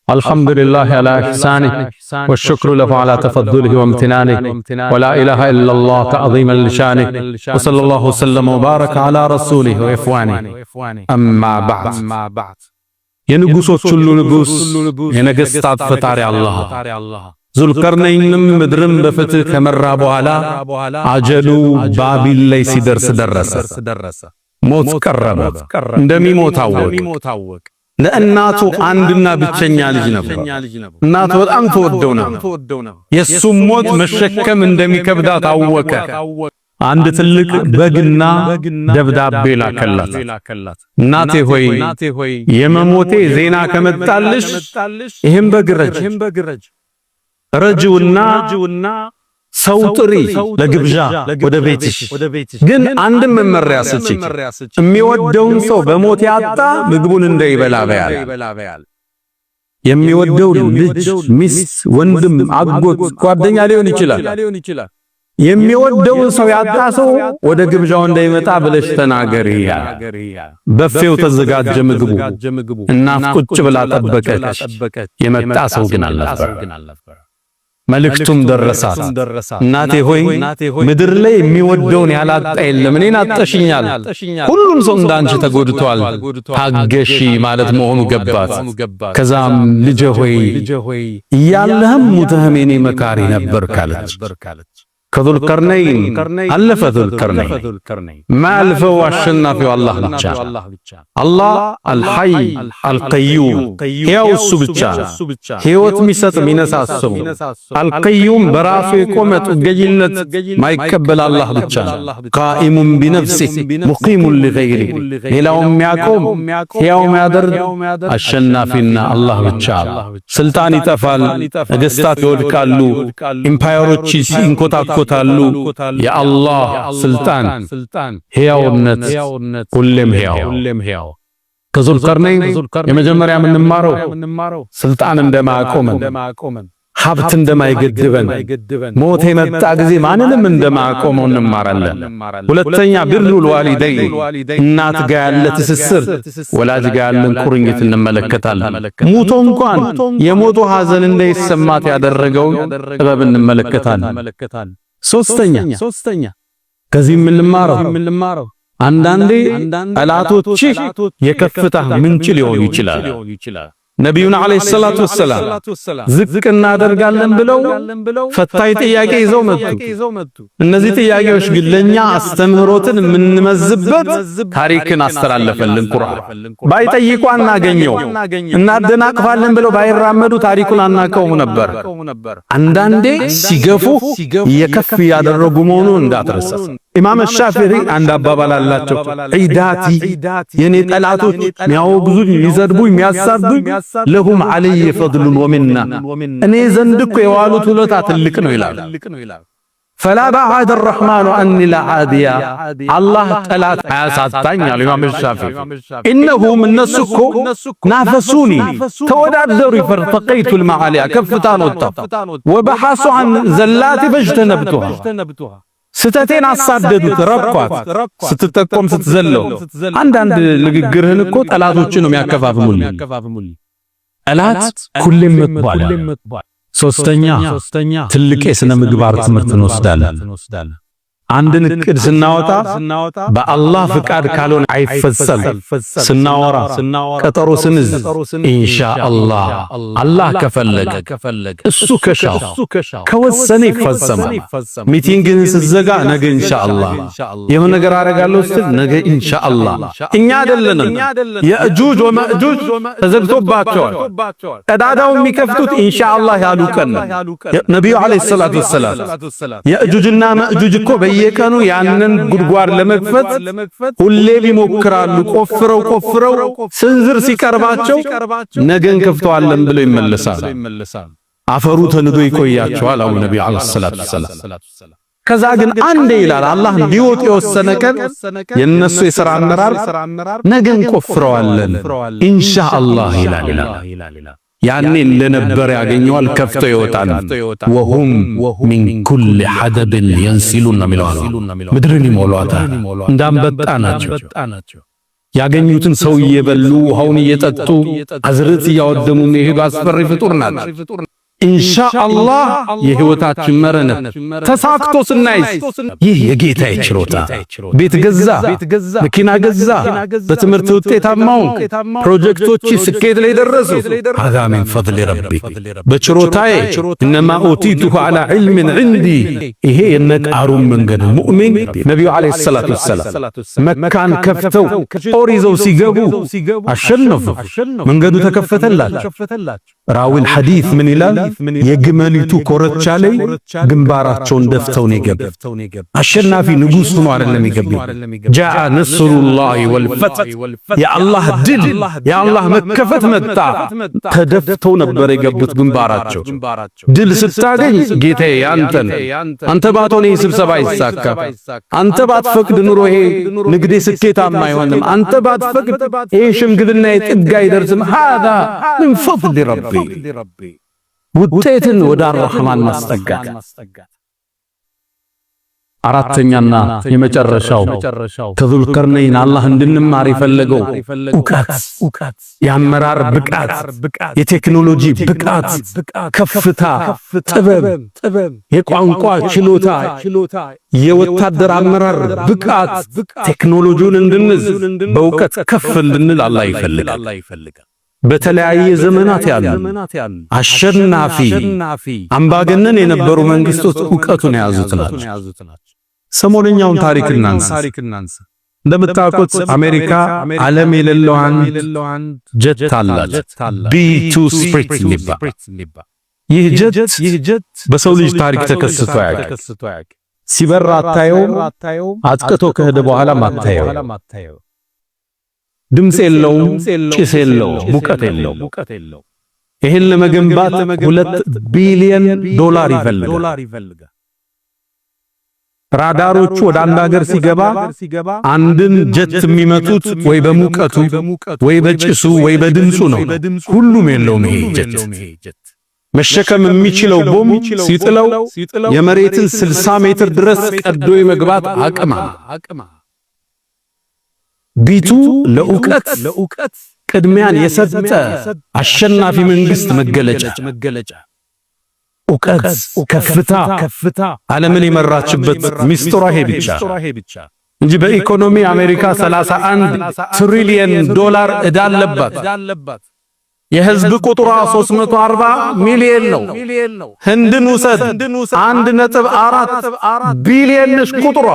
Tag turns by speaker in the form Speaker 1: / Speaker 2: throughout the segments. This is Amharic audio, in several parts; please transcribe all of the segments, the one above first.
Speaker 1: الحمد لله على إحسانه والشكر له على تفضله وامتنانه ولا إله إلا الله تعظيما لشانه وصلى الله وسلم وبارك على رسوله وإخوانه أما بعد ينقصوا كل نقص ينقصات فتاري الله ذو القرنين مدرم بفتح كمرة بوعلا عجلوا بابل ليس درس موت قرب دمي موت عوق ለእናቱ አንድና ብቸኛ ልጅ ነበር። እናቱ በጣም ተወደው ነው። የሱም ሞት መሸከም እንደሚከብዳ ታወቀ። አንድ ትልቅ በግና ደብዳቤ ላከላት። እናቴ ሆይ የመሞቴ ዜና ከመጣልሽ ይሄን በግ ረጅውና ሰው ጥሪ ለግብዣ ወደ ቤትሽ ግን አንድም መመሪያ ስጪ የሚወደውን ሰው በሞት ያጣ ምግቡን እንዳይበላ በያል የሚወደው ልጅ ሚስት ወንድም አጎት ጓደኛ ሊሆን ይችላል የሚወደውን ሰው ያጣ ሰው ወደ ግብዣው እንዳይመጣ ብለሽ ተናገሪ በፌው ተዘጋጀ ምግቡ እናት ቁጭ ብላ ጠበቀች የመጣ ሰው ግን አልነበር መልእክቱም ደረሳት እናቴ ሆይ ምድር ላይ የሚወደውን ያላጣ የለም እኔን አጥተሽኛል ሁሉም ሰው እንዳንቺ ተጎድቷል ታገሺ ማለት መሆኑ ገባት ከዛም ልጄ ሆይ ያለህም ሙተህም የኔ መካሪ ነበር ካለች ከذل قرنين አለፈ ذل قرنين ማልፈው አሸናፊው አላህ ብቻ አላህ አልሐይ አልቀዩም ያው እሱ ብቻ ህይወት የሚሰጥ የሚነሳስው አልቀዩም በራሱ የቆመ ጥገኝነት ማይከበል አላህ ብቻ ቃኢሙን ቢነፍሲህ ሙቂሙን ለገይሪ ሌላውም የሚያቆም ያው የሚያደርግ አሸናፊና አላህ ብቻ ስልጣን ይጠፋል ነገስታት ይወድቃሉ ኢምፓየሮች ይንኮታኮታሉ የአላህ ስልጣን ሕያውነት ሁሌም ሕያው ከዙል ቀርነይን የመጀመሪያ የምንማረው ስልጣን እንደማቆመን ሀብት እንደማይገድበን ሞት የመጣ ጊዜ ማንንም እንደማቆመው እንማራለን ሁለተኛ ቢሩል ዋሊደይ እናት ጋር ያለ ትስስር ወላጅ ጋር ያለን ቁርኝት እንመለከታለን ሙቶ እንኳን የሞቱ ሐዘን እንዳይሰማት ያደረገውን ጥበብ እንመለከታለን ሶስተኛ ከዚህ የምንማረው አንዳንዴ ጠላቶች የከፍታ ምንጭ ሊሆኑ ይችላል ነብዩና አለይሂ ሰላቱ ወሰለም ዝቅ እናደርጋለን ብለው ፈታኝ ጥያቄ ይዘው መጡ እነዚህ ጥያቄዎች ግን ለኛ አስተምህሮትን የምንመዝበት ታሪክን አስተላለፈልን ቁርአን ባይጠይቁ አናገኘው እናደናቅፋለን ብለው ባይራመዱ ታሪኩን አናቀውም ነበር አንዳንዴ ሲገፉ የከፍ ያደረጉ መሆኑን እንዳትረሳ ኢማም ሻፊዒ አንድ አባባል አላቸው ዒዳቲ የኔ ጠላቶች የሚያወግዙኝ ይዘድቡኝ የሚያሳዱኝ ለሁም ዐለይ ፈድሉን ወሚና እኔ ዘንድ እኮ የዋሉት ውለታ ትልቅ ነው ይላል فلا بعد الرحمن أني لا عاديا الله طلعت አያሳጣኝ አሉ ኢማም ሻፊዒ إنهم النسكو نافسوني ተወዳደሩ فارتقيت المعالي كفتان وطف وبحثوا عن زلات فاجتنبتها ስተቴን አሳደዱት ረቋት ስትጠቆም ስትዘለው አንዳንድ ንግግርህን እኮ ጠላቶችን ነው የሚያከፋፍሙልኝ ጠላት ሁሌም መጥቷል ሶስተኛ ትልቅ የሥነ ምግባር ትምህርት እንወስዳለን አንድን እቅድ ስናወጣ በአላህ ፍቃድ ካልሆነ አይፈጸም ስናወራ ቀጠሮ ስንዝ ኢንሻአላህ አላህ ከፈለገ እሱ ከሻው ከወሰነ ይፈጸማል ሚቲንግን ስዘጋ ነገ ኢንሻአላህ የሆነ ነገር አረጋለሁ ስትል ነገ ኢንሻአላህ እኛ አይደለንም የእጁጅ ወመእጁጅ ተዘግቶባቸዋል ቀዳዳው የሚከፍቱት ኢንሻአላህ ያሉ ቀን ነብዩ አለይሂ ሰላቱ ወሰለም የእጁጅና መእጁጅ እኮ በየቀኑ ያንን ጉድጓድ ለመክፈት ሁሌ ቢሞክራሉ ቆፍረው ስንዝር ሲቀርባቸው ነገን ከፍተዋለን ብለው ይመለሳሉ አፈሩ ተንዶ ይቆያቸዋል አው ነብዩ አለይሂ ሰላቱ ወሰለም ከዛ ግን አንዴ ይላል አላህ እንዲወጥ የወሰነ ቀን የነሱ የሥራ አመራር ነገን ቆፍረዋለን ኢንሻአላህ ይላል ያኔ ለነበር ያገኘዋል ከፍቶ ይወጣል ወሁም ሚን ኩል ሐደብን ينسلون ሚላሉ ምድርን ይሞላዋታል እንዳንበጣ ናቸው ያገኙትን ሰው እየበሉ ውሃውን እየጠጡ አዝርት እያወደሙ የሚሄዱ አስፈሪ ፍጡር ናቸው። ኢንሻአላህ የህይወታችን መረነ ተሳክቶ ስናይስ ይህ የጌታዬ ችሮታ ቤት ገዛ፣ መኪና ገዛ፣ በትምህርት ውጤታማው ፕሮጀክቶች ስኬት ላይ ደረሱ። هذا من فضل ربي በችሮታዬ انما اوتيته على علم عندي። ይሄ የነቃሩን መንገድ ሙእሚን ነብዩ አለይሂ ሰላቱ ወሰለም መካን ከፍተው ጦር ይዘው ሲገቡ አሸነፉ፣ መንገዱ ተከፈተላቸው። ራዊል ሐዲስ ምን ይላል? የግመሊቱ ኮረቻ ላይ ግንባራቸውን ደፍተው ነው የገቡ። አሸናፊ ንጉስ ሆኖ አይደለም የገቡ። ጃአ ነስሩላሂ ወልፈትህ የአላህ ድል የአላህ መከፈት መጣ። ተደፍተው ነበር የገቡት ግንባራቸው። ድል ስታገኝ ጌታዬ አንተን አንተ ባትሆን ይሄ ስብሰባ አይሳካም፣ አንተ ባትፈቅድ ኑሮ ይሄ ንግዴ ስኬታማ አይሆንም፣ አንተ ባትፈቅድ ይሄ ሽምግልና የጥጋ አይደርስም። هذا من فضل ربي ውጤትን ወደ አርህማን ማስጠጋት። አራተኛና የመጨረሻው ከዙልቀርነይን አላህ እንድንማር የፈለገው ዕውቀት፣ የአመራር ብቃት፣ የቴክኖሎጂ ብቃት፣ ከፍታ፣ ጥበብ፣ የቋንቋ ችሎታ፣ የወታደር አመራር ብቃት፣ ቴክኖሎጂውን እንድንዝ በእውቀት ከፍ እንድንል አላህ ይፈልጋል። በተለያየ ዘመናት ያሉ አሸናፊ አምባገነን የነበሩ መንግስቶች ዕውቀቱን የያዙት ናቸው። ሰሞነኛውን ታሪክ እናንሳ። እንደምታውቁት አሜሪካ ዓለም የሌለው አንድ ጀት አላት፣ B2 ስፕሪት ሊባ። ይህ ጀት በሰው ልጅ ታሪክ ተከስቶ ያውቃል። ሲበራ አታየውም፣ አጥቅቶ ከሄደ በኋላ አታየው። ድምጽ የለውም፣ ጭስ የለውም፣ ሙቀት የለውም። ይሄን ለመገንባት $2 ቢሊዮን ይፈልጋል። ራዳሮቹ ወደ አንድ ሀገር ሲገባ አንድን ጀት የሚመቱት ወይ በሙቀቱ ወይ በጭሱ ወይ በድምጹ ነው። ሁሉም የለውም። ይሄ ጀት መሸከም የሚችለው ቦምብ ሲጥለው የመሬትን 60 ሜትር ድረስ ቀዶ የመግባት አቅም። ቢቱ ለዕውቀት ቅድሚያን የሰጠ አሸናፊ መንግስት መገለጫ። ዕውቀት ከፍታ ዓለምን የመራችበት ሚስጥሯ ይሄ ብቻ እንጂ በኢኮኖሚ አሜሪካ $31 ትሪሊየን ዕዳ አለባት። የህዝብ ቁጥሯ 340 ሚሊዮን ነው። ህንድን ውሰድ 1.4 ቢሊዮን ነች ቁጥሯ፣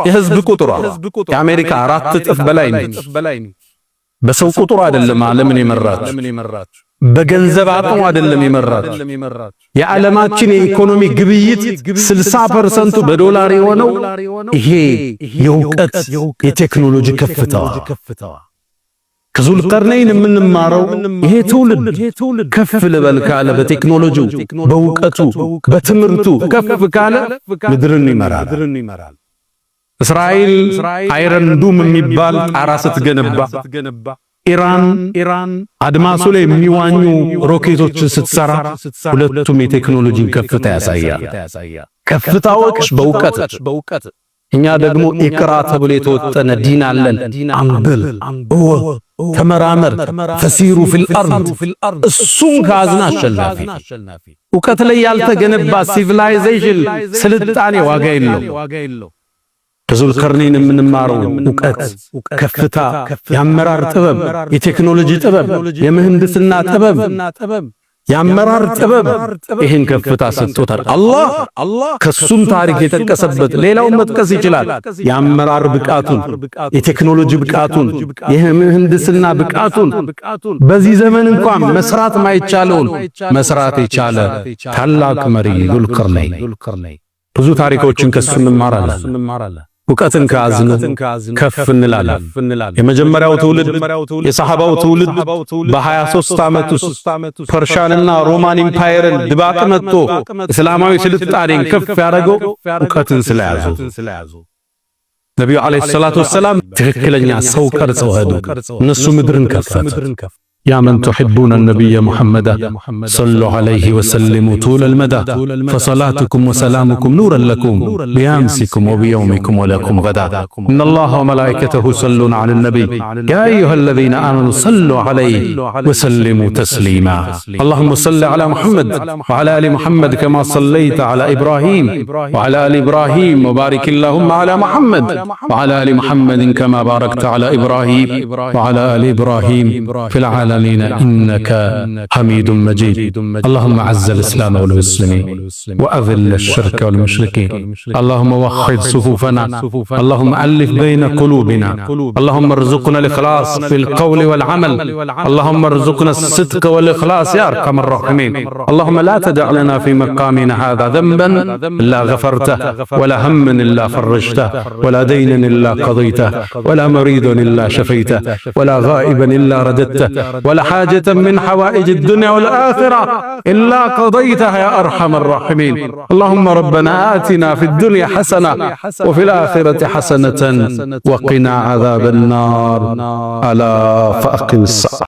Speaker 1: የህዝብ ቁጥሯ የአሜሪካ 4 እጥፍ በላይ ነው። በሰው ቁጥሩ አይደለም ዓለምን የመራች፣ በገንዘብ አቅሙ አይደለም የመራች። የዓለማችን የኢኮኖሚ ግብይት 60% በዶላር የሆነው ይሄ የዕውቀት የቴክኖሎጂ ከፍታዋ። ከዙልቀርነይን የምንማረው ይሄ ትውልድ ከፍ ልበል ካለ በቴክኖሎጂው በዕውቀቱ በትምህርቱ ከፍ ካለ ምድርን ይመራል። እስራኤል አይረን ዱም የሚባል ጣራ ስትገነባ፣ ኢራን አድማሱ ላይ የሚዋኙ ሮኬቶችን ስትሰራ ሁለቱም የቴክኖሎጂን ከፍታ ያሳያል። ከፍታዎች በዕውቀት። እኛ ደግሞ ኢቅራ ተብሎ የተወጠነ ዲን አለን። አንብብ፣ ተመራመር፣ ፈሲሩ ፊል አርድ። እሱም ካዝና አሸናፊ። ዕውቀት ላይ ያልተገነባ ሲቪላይዜሽን ስልጣኔ ዋጋ የለው። ከዙልቀርነይን የምንማረው ዕውቀት፣ ከፍታ፣ የአመራር ጥበብ፣ የቴክኖሎጂ ጥበብ፣ የምህንድስና ጥበብ፣ የአመራር ጥበብ ይህን ከፍታ ሰጥቶታል አላህ። ከሱም ታሪክ የጠቀሰበት ሌላውን መጥቀስ ይችላል። የአመራር ብቃቱን፣ የቴክኖሎጂ ብቃቱን፣ የምህንድስና ብቃቱን በዚህ ዘመን እንኳን መስራት ማይቻለውን መስራት የቻለ ታላቅ መሪ ዙልቀርነይን። ብዙ ታሪኮችን ከሱ እንማራለን። ዕውቀትን ከያዝን ከፍ እንላለን። የመጀመሪያው ትውልድ የሰሃባው ትውልድ በ23 ዓመት ውስጥ ፐርሻንና ሮማን ኢምፓየርን ድባቅ መጥቶ እስላማዊ ስልጣኔን ከፍ ያደረገው ዕውቀትን ስለያዙ። ነብዩ አለይሂ ሰላቱ ወሰላም ትክክለኛ ሰው ቀርጸው ሄዱ። እነሱ ምድርን ከፈቱ። يا من تحبون النبي محمد صلوا عليه وسلموا طول المدى، فصلاتكم وسلامكم نورا لكم بأمسكم وبيومكم ولكم غدا. إن الله وملائكته يصلون على النبي يا أيها الذين آمنوا صلوا عليه وسلموا تسليما. اللهم صل على محمد وعلى آل محمد كما صليت على إبراهيم وعلى آل إبراهيم، وبارك اللهم على محمد وعلى آل محمد كما باركت على إبراهيم وعلى آل إبراهيم في العالمين إنك حميد مجيد. اللهم أعز الإسلام والمسلمين وأذل الشرك والمشركين. اللهم وحد صفوفنا، اللهم ألف بين قلوبنا، اللهم ارزقنا الإخلاص في القول والعمل، اللهم ارزقنا الصدق والإخلاص يا أرحم الراحمين. اللهم لا تدع لنا في مقامنا هذا ذنبا إلا غفرته، ولا هما إلا فرجته، ولا دينا إلا قضيته، ولا مريضا إلا شفيته، ولا غائبا إلا رددته، ولا حاجة من حوائج الدنيا والآخرة إلا قضيتها يا أرحم الراحمين. اللهم ربنا آتنا في الدنيا حسنة وفي الآخرة حسنة وقنا عذاب النار. ألا فأقم الصلاة.